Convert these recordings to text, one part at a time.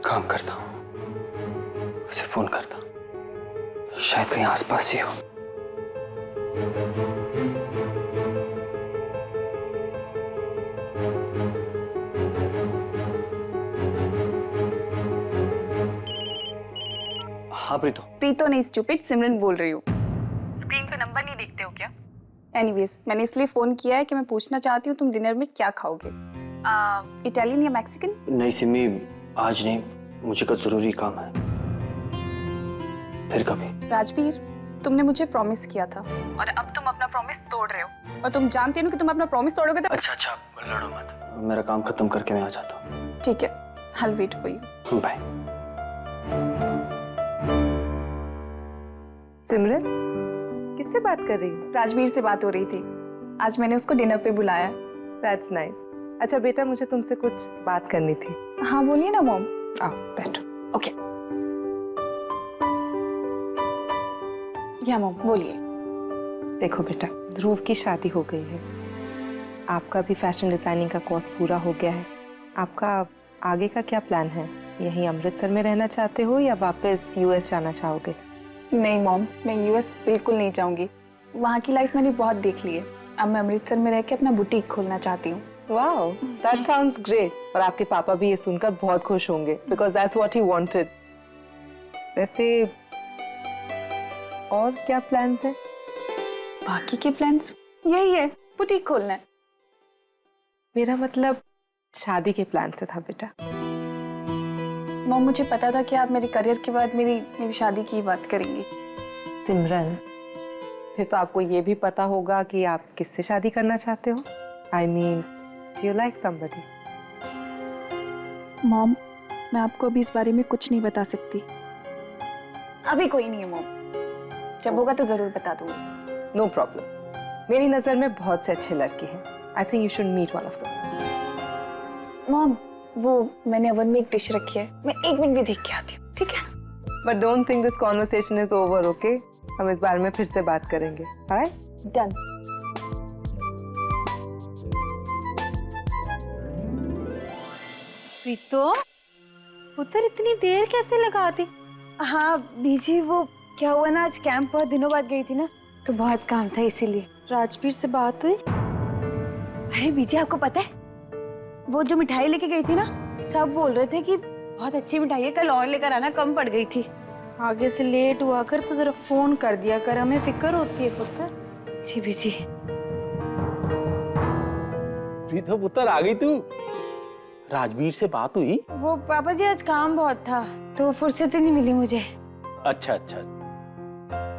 काम करता हूँ, उसे फोन करता, शायद कहीं आसपास ही हो। हाँ प्रीतो। प्रीतो नहीं स्टूपिड, सिमरन बोल रही हूँ। स्क्रीन पे नंबर नहीं देखते हो क्या? एनीवेज, मैंने इसलिए फोन किया है कि मैं पूछना चाहती हूँ तुम डिनर में क्या खाओगे, इटालियन या मैक्सिकन? नहीं सिमी, आज नहीं, मुझे कुछ जरूरी काम है, फिर कभी। राजवीर, तुमने मुझे प्रॉमिस किया था और अब तुम अपना प्रॉमिस तोड़ रहे हो, और तुम जानती हो कि तुम अपना प्रॉमिस तोड़ोगे तो। अच्छा, लड़ो मत, मेरा काम खत्म करके मैं आ जाता हूँ। ठीक है, I'll wait for you. Bye. Simran, किससे बात कर रही हो? राजवीर से बात हो रही थी, आज मैंने उसको डिनर पे बुलाया। That's nice. अच्छा बेटा, मुझे तुमसे कुछ बात करनी थी। हाँ बोलिए ना मॉम। आओ बैठो। ओके। या मॉम बोलिए। देखो बेटा, ध्रुव की शादी हो गई है, आपका भी फैशन डिजाइनिंग का कोर्स पूरा हो गया है। आपका आगे का क्या प्लान है? यहीं अमृतसर में रहना चाहते हो या वापस यूएस जाना चाहोगे? नहीं मॉम, मैं यूएस बिल्कुल नहीं चाहूंगी, वहाँ की लाइफ मैंने बहुत देख ली है। अब मैं अमृतसर में रह के अपना बुटीक खोलना चाहती हूँ। Wow, that sounds great. और आपके पापा भी ये सुनकर बहुत खुश होंगे, because that's what he wanted. वैसे और क्या प्लान्स हैं? बाकी के प्लान्स यही है, बुटीक खोलना है। मेरा मतलब शादी के प्लान से था बेटा। मॉम, मुझे पता था कि आप मेरे करियर के बाद मेरी शादी की बात करेंगी। सिमरन, फिर तो आपको ये भी पता होगा कि आप किससे शादी करना चाहते हो। I mean, do you like somebody? Mom, मैं आपको अभी इस बारे में कुछ नहीं बता सकती, अभी कोई नहीं है मॉम, जब होगा तो जरूर बता दूंगी। No problem. मेरी नजर में बहुत से अच्छे लड़के हैं। I think you should meet one of them. Mom, वो मैंने ओवन में एक डिश रखी है, मैं 1 मिनट भी देख के आती हूँ, ठीक है? But don't think this conversation is over, okay? हम इस बारे में फिर से बात करेंगे, alright? डन। प्रीतो, पुत्र इतनी देर कैसे लगाती? हाँ बीजी, वो क्या हुआ ना, आज कैंप बहुत दिनों बाद गई थी ना, तो बहुत काम था इसीलिए। राजवीर से बात हुई? अरे बीजी, आपको पता है वो जो मिठाई लेके गई थी ना, सब बोल रहे थे कि बहुत अच्छी मिठाई है, कल और लेकर आना, कम पड़ गई थी। आगे से लेट हुआ कर तो जरा फोन कर दिया कर, हमें फिक्र होती है पुत्र। जी बीजी। प्रीतो पुत्र, आ गई तू? राजवीर से बात हुई? वो पापा जी आज काम बहुत था तो फुर्सत ही नहीं मिली मुझे। अच्छा।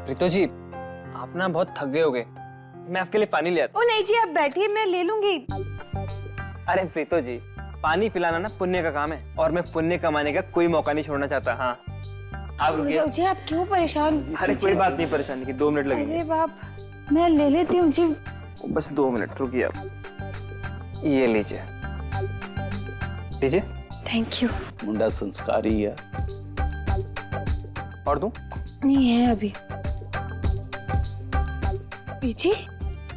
प्रीतो जी, आप ना बहुत थक गए होगे, मैं आपके लिए पानी ले आता ओ नहीं जी, आप बैठिए, मैं ले लूंगी। हूँ। अरे प्रीतो जी, पानी पिलाना ना पुण्य का काम है, और मैं पुण्य कमाने का कोई मौका नहीं छोड़ना चाहता। हाँ आप रुकिए। जी आप क्यों परेशान? अरे कोई बात नहीं, परेशानी की 2 मिनट लगेंगे। अरे बाप, मैं ले लेती हूँ जी। बस 2 मिनट रुकिए आप। ये लीजिए। Thank you. मुंडा संस्कारी है। और दूं? नहीं है अभी। बीजी,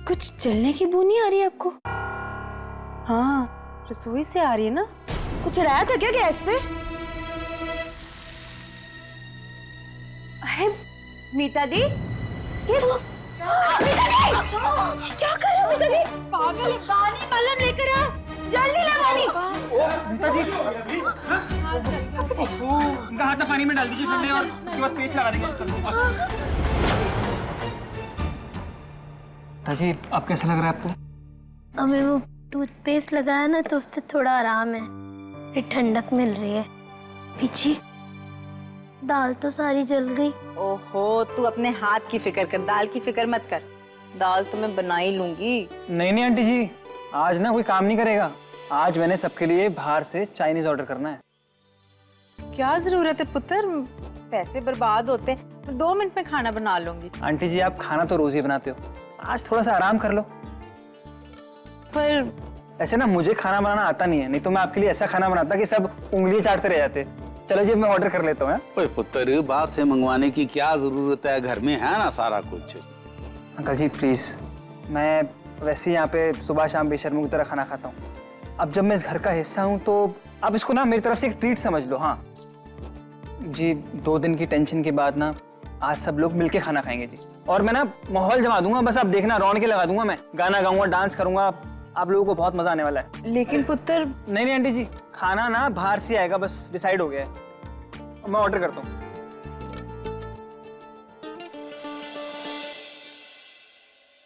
कुछ जलने की बू नहीं आ रही है आपको? हाँ, रसोई से आ रही है ना। कुछ चढ़ाया था क्या गैस पे? अरे मीता दी, ये मीता दी, क्या कर रहे हो मीता दी? पागल, पानी वाला लेकर आ। जल्दी ला पानी। इनका हाथ पानी में डाल दीजिए ठंडे, और उसके बाद पेस्ट लगा देंगे इसका। ताजी, आप कैसा लग रहा है आपको? हमें वो टूथपेस्ट लगाया ना तो उससे थोड़ा आराम है, फिर ठंडक मिल रही है। पीछे दाल तो सारी जल गई। ओहो, तू अपने हाथ की फिक्र कर, दाल की फिक्र मत कर। दाल तो मैं बना ही लूंगी। नहीं आंटी जी, आज ना कोई काम नहीं करेगा। आज मैंने सबके लिए बाहर से चाइनीज ऑर्डर करना है। क्या जरूरत है पुत्र, पैसे बर्बाद होते हैं। 2 मिनट में खाना बना लूंगी। आंटी जी, आप खाना तो रोज ही बनाते हो, आज थोड़ा सा आराम कर लो। पर ऐसे ना मुझे खाना बनाना आता नहीं है, नहीं तो मैं आपके लिए ऐसा खाना बनाता कि सब उंगलियां चाटते रह जाते। चलो जी, मैं ऑर्डर कर लेता हूँ। ओए पुत्र, बाहर से मंगवाने की क्या जरूरत है, घर में है ना सारा कुछ। अंकल जी प्लीज, मैं वैसे ही यहाँ पे सुबह शाम बेशर्मी की तरह खाना खाता हूँ। अब जब मैं इस घर का हिस्सा हूँ तो आप इसको ना मेरी तरफ से एक ट्रीट समझ लो। हाँ, जी 2 दिन की टेंशन के बाद ना आज सब लोग मिलके खाना खाएंगे जी। और मैं ना माहौल जमा दूंगा, बस आप देखना, रौनकें लगा दूंगा, मैं गाना गाऊंगा, डांस करूंगा, आप लोगों को बहुत मजा आने वाला है। लेकिन पुत्र नहीं नहीं आंटी जी, खाना ना बाहर से आएगा, बस डिसाइड हो गया है। मैं ऑर्डर करता हूँ।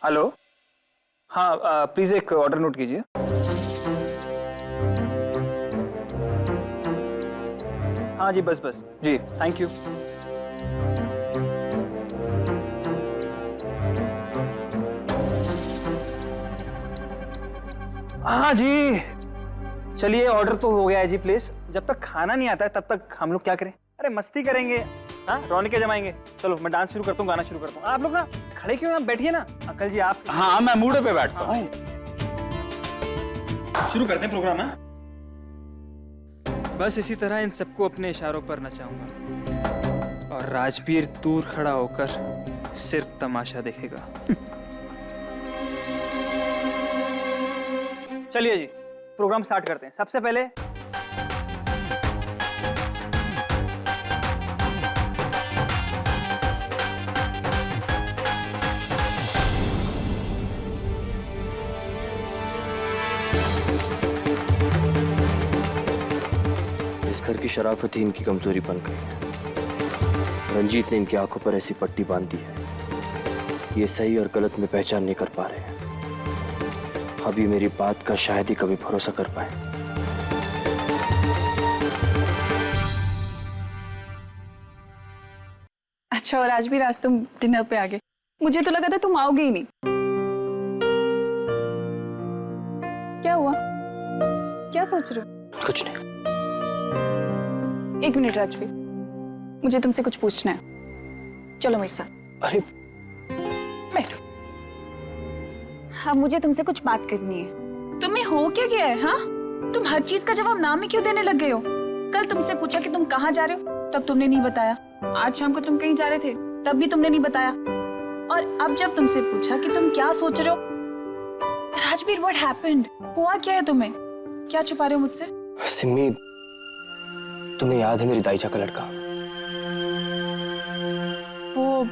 हेलो, हाँ प्लीज एक ऑर्डर नोट कीजिए। हाँ जी बस बस जी, थैंक यू। हाँ जी, चलिए ऑर्डर तो हो गया है जी। प्लीज, जब तक खाना नहीं आता है तब तक हम लोग क्या करें? अरे मस्ती करेंगे, हाँ रौनकें जमाएंगे। चलो मैं डांस शुरू करता हूँ, गाना शुरू करता हूँ। आप लोग ना खड़े क्यों हैं? आप बैठिए ना। अंकल जी आप। हाँ मैं मूड पे बैठता हूँ। शुरू करते हैं प्रोग्राम। है बस इसी तरह इन सबको अपने इशारों पर नचाऊंगा और राजवीर दूर खड़ा होकर सिर्फ तमाशा देखेगा। चलिए जी, प्रोग्राम स्टार्ट करते हैं। सबसे पहले इस घर की शराफत ही इनकी कमजोरी बन गई है। रंजीत ने इनकी आंखों पर ऐसी पट्टी बांध दी है, ये सही और गलत में पहचान नहीं कर पा रहे हैं। अभी मेरी बात का शायद ही कभी भरोसा कर पाए। अच्छा, और आज भी राज तुम डिनर पे आ गए। मुझे तो लगा था तुम आओगे ही नहीं। क्या हुआ? क्या सोच रहे हो? कुछ नहीं। 1 मिनट राजवीर, मुझे तुमसे कुछ पूछना है। चलो मेरे साथ। अरे बैठो। हाँ, मुझे तुमसे कुछ बात करनी है। तुम्हें हो क्या गया है? हाँ, तुम हर चीज का जवाब ना में क्यों देने लग गए हो? कल तुमसे पूछा कि तुम कहाँ जा रहे हो, तब तुमने नहीं बताया। आज शाम को तुम कहीं जा रहे थे, तब भी तुमने नहीं बताया। और अब जब तुमसे पूछा कि तुम क्या सोच रहे हो, राजवीर व्हाट हैपेंड? हुआ क्या है तुम्हें? क्या छुपा रहे हो मुझसे? सिम्मी, तुम्हें याद है मेरी दाईचा का लड़का वो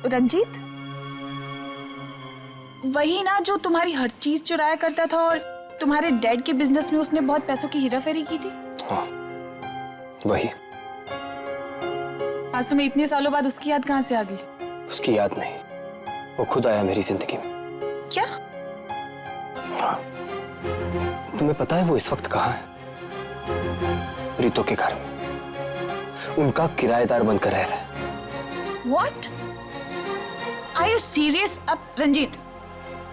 रंजीत, वही ना जो तुम्हारी हर चीज चुराया करता था और तुम्हारे डैड के बिजनेस में उसने बहुत पैसों की हेराफेरी की थी? हाँ वही। आज तुम्हें इतने सालों बाद उसकी याद कहाँ से आ गई? उसकी याद नहीं, वो खुद आया मेरी जिंदगी में। क्या? हाँ, तुम्हें पता है वो इस वक्त कहाँ है? प्रीतो के घर में, उनका किराएदार बनकर रह रहा है। What? Are you serious? अब रंजीत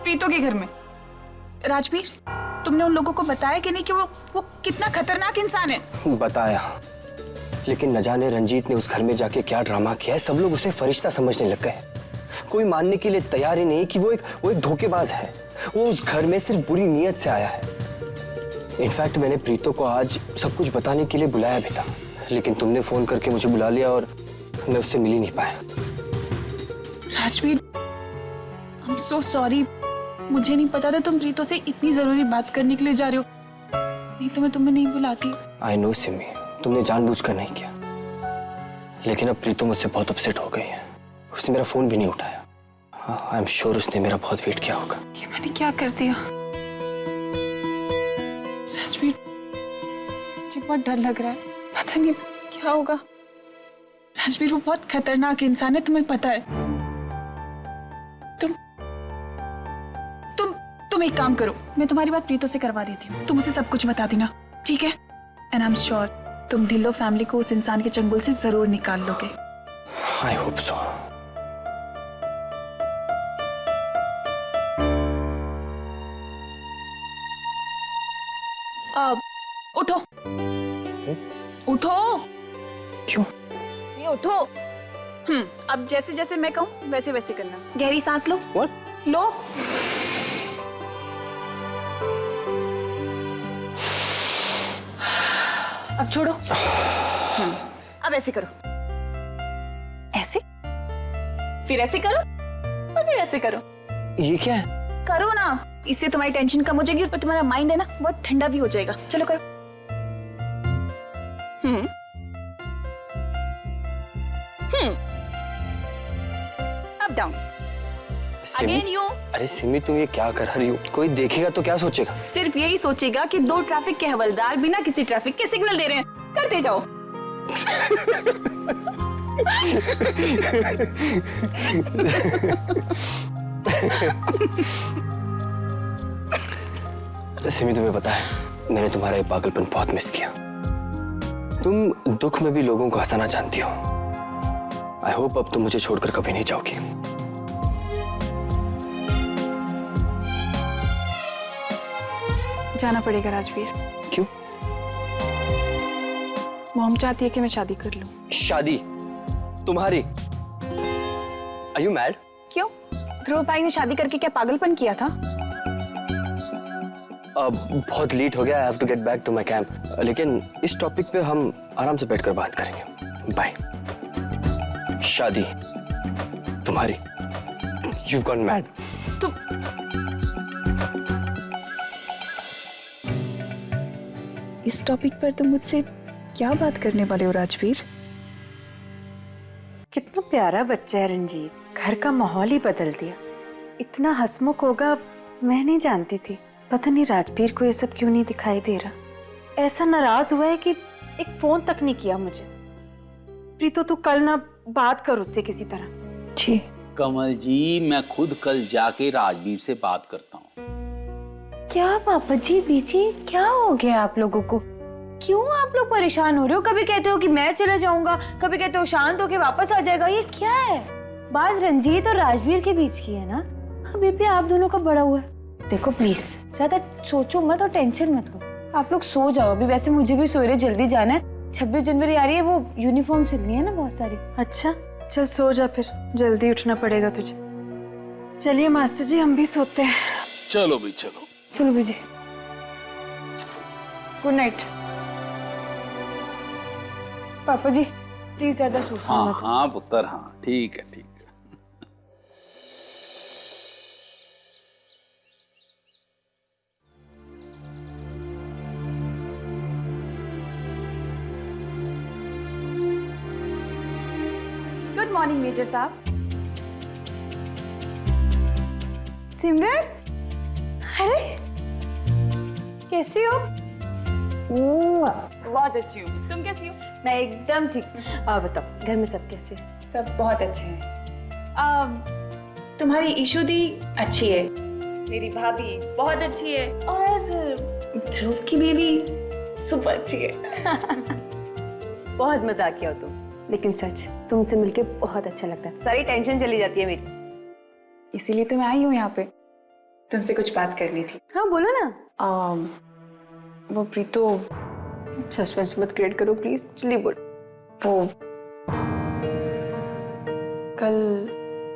प्रीतो के घर में? राजवीर, तुमने उन लोगों को बताया कि नहीं कि वो कितना खतरनाक इंसान है? बताया, लेकिन न जाने रंजीत ने उस घर में जाके क्या ड्रामा किया है। सब लोग उसे फरिश्ता समझने लग गए। कोई मानने के लिए तैयार ही नहीं कि वो एक धोखेबाज है। वो उस घर में सिर्फ बुरी नीयत से आया है। इनफैक्ट मैंने प्रीतो को आज सब कुछ बताने के लिए बुलाया भी था, लेकिन तुमने फोन करके मुझे बुला लिया और मैं उससे मिल ही नहीं पाया। Rajveer, I'm so sorry। मुझे नहीं पता था तुम प्रीतो से इतनी जरूरी बात करने के लिए जा रहे हो, नहीं तो मैं तुम्हें नहीं बुलाती। आई नो सिमी, तुमने जानबूझकर नहीं किया, लेकिन अब प्रीतो मुझसे बहुत अपसेट हो गई है। उसने मेरा फोन भी नहीं उठाया। आई एम श्योर उसने मेरा बहुत वेट किया होगा। ये मैंने क्या कर दिया? राजवीर, मुझे बहुत डर लग रहा है, पता नहीं क्या होगा। राजवीर, वो बहुत खतरनाक इंसान है, तुम्हें पता है। तुम एक काम करो, मैं तुम्हारी बात प्रीतो से करवा देती हूँ। तुम उसे सब कुछ बता देना, ठीक है? एंड आई एम श्योर तुम ढिल्लो फैमिली को उस इंसान के चंगुल से जरूर निकाल लोगे। I hope so. उठो। उठो। क्यों? ये उठो। अब जैसे जैसे मैं कहूँ वैसे वैसे करना। गहरी सांस लो। What? लो। अब छोड़ो। अब ऐसे करो। ऐसे, फिर ऐसे करो और फिर ऐसे करो। ये क्या है? करो ना, इससे तुम्हारी टेंशन कम हो जाएगी और तुम्हारा माइंड है ना बहुत ठंडा भी हो जाएगा। चलो करो। Up down Simi, again you. अरे सिमी तुम ये क्या कर रही हो? कोई देखेगा तो क्या सोचेगा? सिर्फ यही सोचेगा कि 2 ट्रैफिक के हवलदार बिना किसी ट्रैफिक के सिग्नल दे रहे हैं। करते जाओ। सिमी तुम्हें पता है मैंने तुम्हारा ये पागलपन बहुत मिस किया। तुम दुख में भी लोगों को हंसाना जानती हो। आई होप अब तुम मुझे छोड़कर कभी नहीं जाओगी। जाना पड़ेगा राजवीर। क्यों? मॉम चाहती है कि मैं शादी कर लूं। शादी तुम्हारी? Are you mad? क्यों? ध्रुव भाई ने शादी करके क्या पागलपन किया था? अब बहुत लेट हो गया। I have to get back to my camp. लेकिन इस टॉपिक पे हम आराम से बैठकर बात करेंगे। बाय। शादी तुम्हारी? You've gone mad. तुम इस टॉपिक पर तुम मुझसे क्या बात करने वाले हो राजवीर? कितना प्यारा बच्चा है रंजीत, घर का माहौल ही बदल दिया। इतना हंसमुख होगा मैं नहीं जानती थी। पता नहीं राजवीर को ये सब क्यों नहीं दिखाई दे रहा। ऐसा नाराज हुआ है कि एक फोन तक नहीं किया मुझे। प्रीतो तू कल ना बात कर उससे किसी तरह। जी। कमल जी मैं खुद कल जाके राजवीर से बात करता हूँ। क्या पापा जी बीजी क्या हो गया आप लोगों को? क्यों आप लोग परेशान हो रहे हो? कभी कहते हो कि मैं चले जाऊंगा, कभी कहते हो शांत होके वापस आ जाएगा। ये क्या है? बात रंजीत और राजवीर के बीच की है ना? अभी भी आप दोनों का बड़ा हुआ है। देखो प्लीज ज्यादा सोचो मत और टेंशन मत लो। आप लोग सो जाओ अभी। वैसे मुझे भी सवेरे जल्दी जाना है। 26 जनवरी आ रही है, वो यूनिफॉर्म सिलनी है ना बहुत सारी। अच्छा चल सो जा, फिर जल्दी उठना पड़ेगा तुझे। चलिए मास्टर जी हम भी सोते हैं। चलो भी चलो। चलो विजय, गुड नाइट। पापा जी प्लीज ज्यादा सोचो हाँ मत। हाँ पुत्र हाँ ठीक है ठीक है। गुड मॉर्निंग मेजर साहब। सिमरन, अरे कैसी हो? बहुत अच्छी हूँ। तुम कैसी हो? मैं एकदम ठीक। आप बताओ घर में सब कैसे? सब बहुत अच्छे हैं। तुम्हारी ईशु दी अच्छी है, मेरी भाभी बहुत अच्छी है, और ध्रुव की बेबी सुपर अच्छी है। बहुत मजाक किया हो तुम, लेकिन सच तुमसे मिलके बहुत अच्छा लगता है। सारी टेंशन चली जाती है मेरी। इसीलिए तो मैं आई हूँ यहाँ पे। तुमसे कुछ बात करनी थी। हाँ बोलो ना। वो प्रीतो, सस्पेंस मत क्रिएट करो प्लीज, जल्दी बोल। वो कल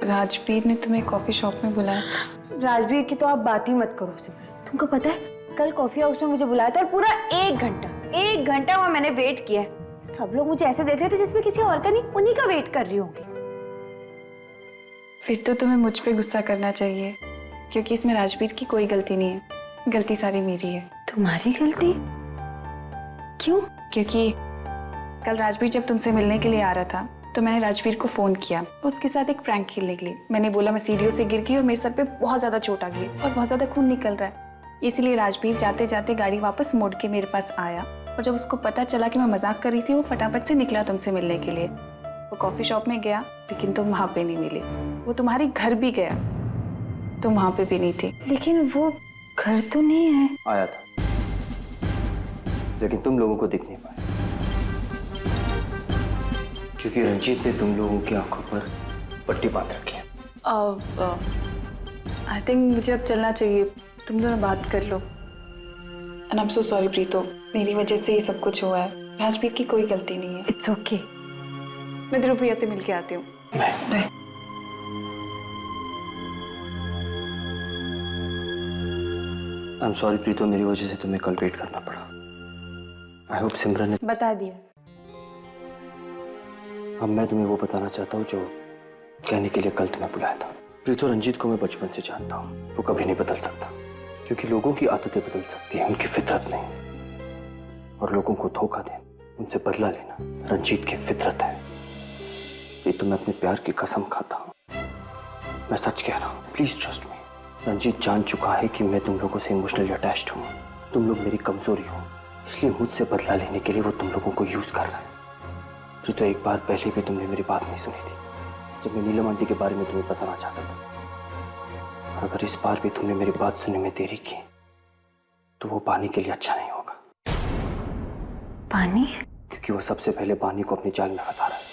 राजवीर ने तुम्हें कॉफी शॉप में बुलाया था। राजवीर की तो आप बात ही मत करो सिमरन। तुमको पता है कल कॉफी हाउस में मुझे बुलाया था और पूरा 1 घंटा वहां मैंने वेट किया है। सब लोग मुझे ऐसे देख रहे थे जिसमें किसी और का नहीं, उन्हीं का वेट कर रही होंगी। फिर तो तुम्हें मुझ पे गुस्सा करना चाहिए, क्योंकि इसमें राजवीर की कोई गलती नहीं है। गलती सारी मेरी है। तुम्हारी गलती? क्यों? क्योंकि कल राजवीर जब तुमसे मिलने के लिए आ रहा था तो मैंने राजवीर को फोन किया उसके साथ एक प्रैंक खेलने के लिए। मैंने बोला मैं सीढ़ियों से गिर गई और मेरे सर पे बहुत ज्यादा चोट आ गई और बहुत ज्यादा खून निकल रहा है। इसलिए राजवीर जाते जाते गाड़ी वापस मोड़ के मेरे पास आया, और जब उसको पता चला कि मैं मजाक कर रही थी वो फटाफट से निकला तुमसे मिलने के लिए। वो कॉफी शॉप में गया लेकिन तुम वहां पे नहीं मिले। वो तुम्हारे घर भी गया, तुम वहां पे भी नहीं थे। लेकिन वो घर तो नहीं है। आया था लेकिन तुम लोगों को दिख नहीं पाया, क्योंकि रंजीत ने तुम लोगों की आंखों पर पट्टी बांध रखी है। आई थिंक मुझे अब चलना चाहिए। तुम दोनों बात कर लो। And I am so sorry Preeto, मेरी वजह से ये सब कुछ हुआ है। राजवीर की कोई गलती नहीं है। It's okay. मैं ध्रुव भैया से मिलके आती हूँ। Bye. I am sorry Preeto, मेरी वजह से तुम्हें कल वेट करना पड़ा। आई होप सिमरन ने बता दिया। अब मैं तुम्हें वो बताना चाहता हूँ जो कहने के लिए कल तुम्हें बुलाया था। प्रीतो, रंजीत को मैं बचपन से जानता हूँ। वो कभी नहीं बदल सकता, क्योंकि लोगों की आदतें बदल सकती हैं, उनकी फितरत नहीं। और लोगों को धोखा देना, उनसे बदला लेना रंजीत की फितरत है। प्रीतम, मैं अपने प्यार की कसम खाता हूँ, मैं सच कह रहा हूँ, प्लीज ट्रस्ट मी। रंजीत जान चुका है कि मैं तुम लोगों से इमोशनली अटैच्ड हूँ, तुम लोग मेरी कमजोरी हो, इसलिए मुझसे बदला लेने के लिए वो तुम लोगों को यूज कर रहा है। प्रीतो, एक बार पहले भी तुमने मेरी बात नहीं सुनी थी, जब मैं नीलम आंटी के बारे में तुम्हें बताना चाहता था। और अगर इस बार भी तुमने मेरी बात सुनने में देरी की तो वो पानी के लिए अच्छा नहीं होगा। पानी? क्योंकि वो सबसे पहले पानी को अपने जाल में फंसा रहा है।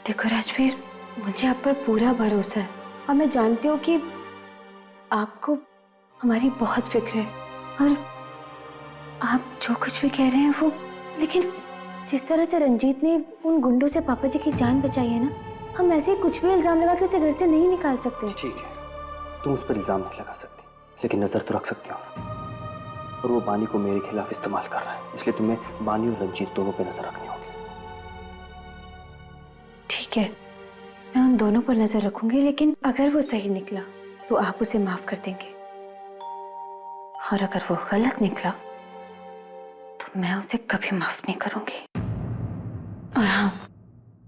देखो राजवीर, मुझे आप पर पूरा भरोसा है और मैं जानती हूँ कि आपको हमारी बहुत फिक्र है और आप जो कुछ भी कह रहे हैं वो, लेकिन जिस तरह से रंजीत ने उन गुंडों से पापा जी की जान बचाई है ना, हम ऐसे ही कुछ भी इल्जाम लगा के उसे घर से नहीं निकाल सकते। ठीक है, तुम उस पर इल्जाम नहीं लगा सकती, लेकिन नजर तो रख सकती हो। और वो बानी को मेरे खिलाफ इस्तेमाल कर रहा है, इसलिए तुम्हें बानी और रंजीत दोनों पे नजर रखनी होगी। ठीक है, मैं उन दोनों पर नजर रखूंगी, लेकिन अगर वो सही निकला तो आप उसे माफ कर देंगे, और अगर वो गलत निकला तो मैं उसे कभी माफ नहीं करूंगी। और हाँ,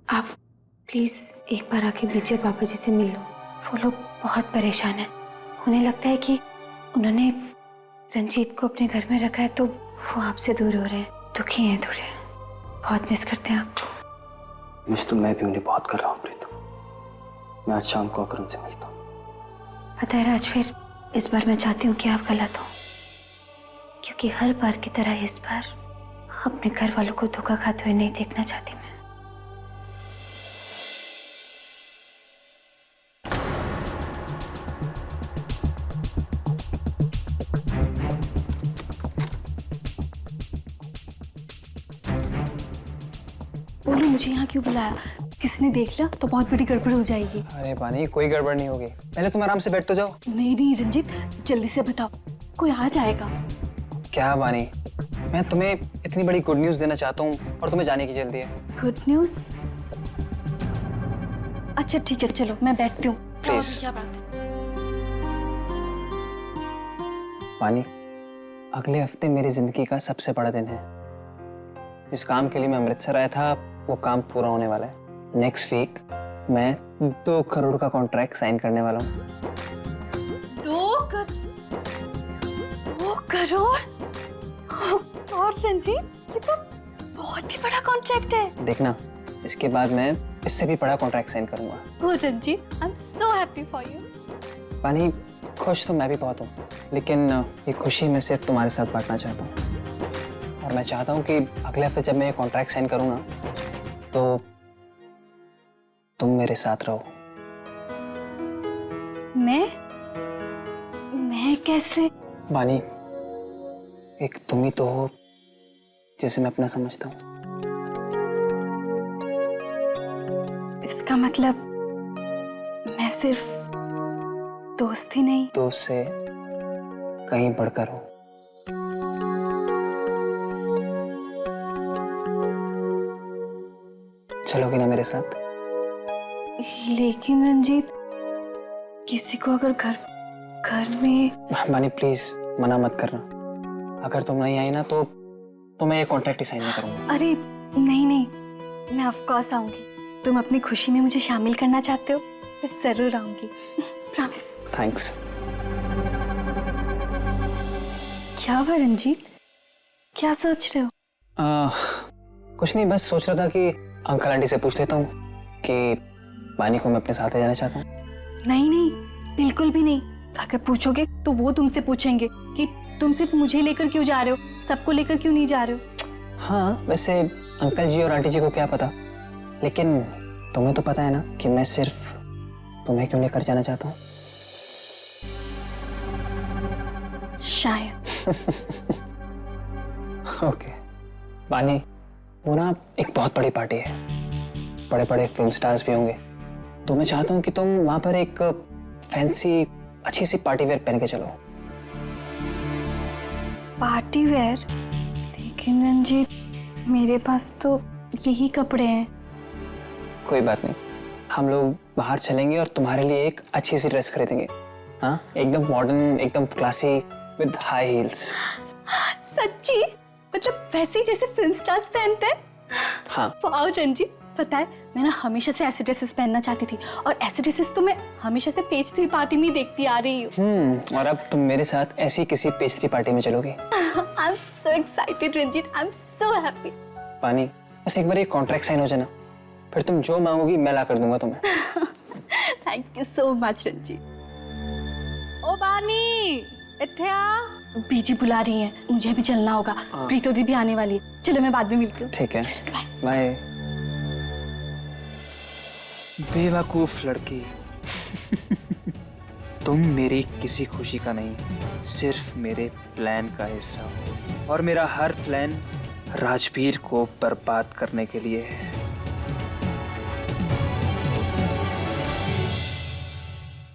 आप प्लीज एक बार आके बीजे पापा जी से मिल लो। वो लोग बहुत परेशान हैं, उन्हें लगता है कि उन्होंने रंजीत को अपने घर में रखा है तो वो आपसे दूर हो रहे हैं, दुखी हैं थोड़े, बहुत मिस करते हैं आपको। मिस तो मैं भी उन्हें बहुत कर रहा हूँ प्रीतम, मैं आज शाम को आकर उनसे मिलता हूँ। पता है राजवीर, इस बार मैं चाहती हूँ कि आप गलत हो, क्योंकि हर बार की तरह इस बार अपने घर वालों को धोखा खाते हुए नहीं देखना चाहती मैं। बोलो, मुझे यहाँ क्यों बुलाया? किसने देख लिया तो बहुत बड़ी गड़बड़ हो जाएगी। अरे पानी, कोई गड़बड़ नहीं होगी, पहले तुम आराम से बैठ तो जाओ। नहीं नहीं रंजीत, जल्दी से बताओ, कोई आ जाएगा। क्या बानी, मैं तुम्हें इतनी बड़ी गुड न्यूज़ देना चाहता हूँ और तुम्हें जाने की जल्दी है। Good news? अच्छा ठीक है, चलो मैं बैठती हूँ। प्लीज। क्या बात है? पानी, अगले हफ्ते मेरी जिंदगी का सबसे बड़ा दिन है। जिस काम के लिए मैं अमृतसर आया था वो काम पूरा होने वाला है। नेक्स्ट वीक मैं 2 करोड़ का कॉन्ट्रैक्ट साइन करने वाला हूँ। 2 करोड़? और रंजीत, ये तो बहुत ही बड़ा कॉन्ट्रैक्ट है। देखना, इसके बाद मैं इससे भी बड़ा कॉन्ट्रैक्ट साइन करूंगा। ओ Ranjeet, I am so happy for you. पानी, खुश तो मैं भी बहुत हूँ, लेकिन ये खुशी मैं सिर्फ तुम्हारे साथ बांटना चाहता हूँ। और मैं चाहता हूँ कि अगले हफ्ते जब मैं ये कॉन्ट्रैक्ट साइन करूँ ना, तो तुम मेरे साथ रहो। मैं कैसे? बानी, एक तुम ही तो हो जिसे मैं अपना समझता हूँ। इसका मतलब मैं सिर्फ दोस्त ही नहीं, दोस्त से कहीं बढ़कर हो। चलोगे ना मेरे साथ? लेकिन रंजीत, किसी को अगर घर में... बानी प्लीज मना मत करना। अगर तुम नहीं आई ना तो मैं ये कॉन्ट्रैक्ट ही साइन नहीं करूंगा। अरे नहीं, मैं ऑफ कोर्स आऊंगी। तुम अपनी खुशी में मुझे शामिल करना चाहते हो, मैं जरूर आऊंगी। प्रॉमिस। थैंक्स। क्या हुआ रंजीत, क्या सोच रहे हो? कुछ नहीं, बस सोच रहा था कि अंकल आंटी से पूछ लेता हूँ कि बानी को मैं अपने साथ ले जाना चाहता हूँ। नहीं, बिल्कुल भी नहीं। अगर पूछोगे तो वो तुमसे पूछेंगे कि तुम सिर्फ मुझे लेकर क्यों जा रहे हो, सबको लेकर क्यों नहीं जा रहे हो। हाँ, वैसे अंकल जी और आंटी जी को क्या पता, लेकिन तुम्हें तो पता है ना कि मैं सिर्फ तुम्हें क्यों लेकर जाना चाहता हूँ। शायद। ओके बानी, वो ना एक बहुत बड़ी पार्टी है, बड़े बड़े फिल्म स्टार्स भी होंगे, तो मैं चाहता हूँ कि तुम वहां पर एक फैंसी अच्छी सी पार्टी वेयर पहन के चलो। Party wear? लेकिन रंजीत, मेरे पास तो यही कपड़े हैं। कोई बात नहीं, हम लोग बाहर चलेंगे और तुम्हारे लिए एक अच्छी सी ड्रेस खरीदेंगे। हाँ, एकदम मॉडर्न, एकदम क्लासी विद हाई हील्स। सच्ची? मतलब वैसे ही जैसे फिल्म स्टार्स पहनते हैं? हाँ। वाओ रंजीत, पता है मैं ना हमेशा से ऐसे ड्रेसेस पहनना चाहती थी, और ऐसे ड्रेसेस तो मैं हमेशा से पेज 3 पार्टी में ही देखती आ रही हूँ। और अब तुम मेरे साथ ऐसी किसी पेस्ट्री पार्टी में चलोगी? I am so excited Ranjeet, I am so happy. पानी, बस एक बार ये कॉन्ट्रैक्ट साइन हो जाए ना, फिर तुम जो मांगोगी मैं ला कर दूंगा तुम्हें। Thank you so much Ranjeet. ओ बानी, इत्थे आ। बीजी बुला रही हैं, मुझे भी चलना होगा। प्रीतो दी भी आने वाली है, चलो मैं बाद में मिलती हूँ। ठीक है, बाय। बेवकूफ लड़की। तुम मेरी किसी खुशी का नहीं, सिर्फ मेरे प्लान का हिस्सा हो, और मेरा हर प्लान राजवीर को बर्बाद करने के लिए है।